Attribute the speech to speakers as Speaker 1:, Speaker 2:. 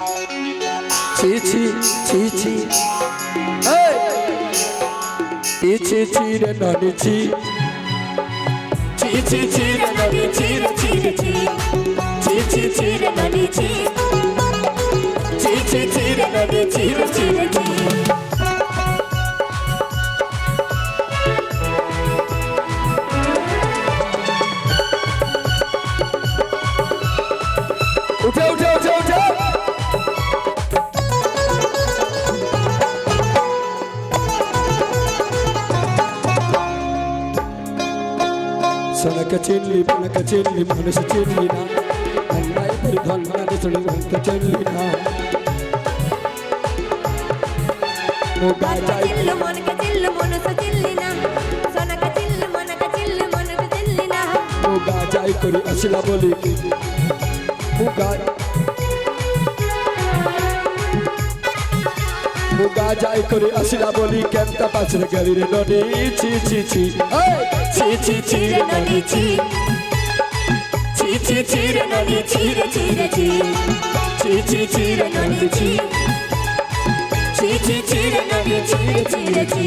Speaker 1: ছি ছি ছি ছি এই ছি ছি ছি রে ননি ছি ছি ছি ছি রে ননি ছি রে ছি রে ছি ছি ছি ছি রে ননি ছি ছি ছি ছি রে ননি ছি রে ছি রে ছি উঠে উঠে উঠে উঠে সনক চিনলি পনক চিনলি মানুষ চিনলি না অন্যায় করে ধন মানে শুনি ভক্ত চিনলি না মোগা যাই
Speaker 2: চিল্লু মনকে চিল্লু মনুষ চিল্লি না সনক চিল্লু মনকে চিল্লু মনুষ চিল্লি না
Speaker 1: মোগা যাই করে আসলা বলি মোগা যাই করে আসলা বলি কেনটা পাছরে গলি রে ননি ছি ছি ছি ছি ছি ছি রে ননি ছি ছি ছি ছি রে ননি ছি রে ছি রে ছি ছি ছি ছি রে ননি ছি ছি ছি ছি রে ননি ছি রে ছি রে ছি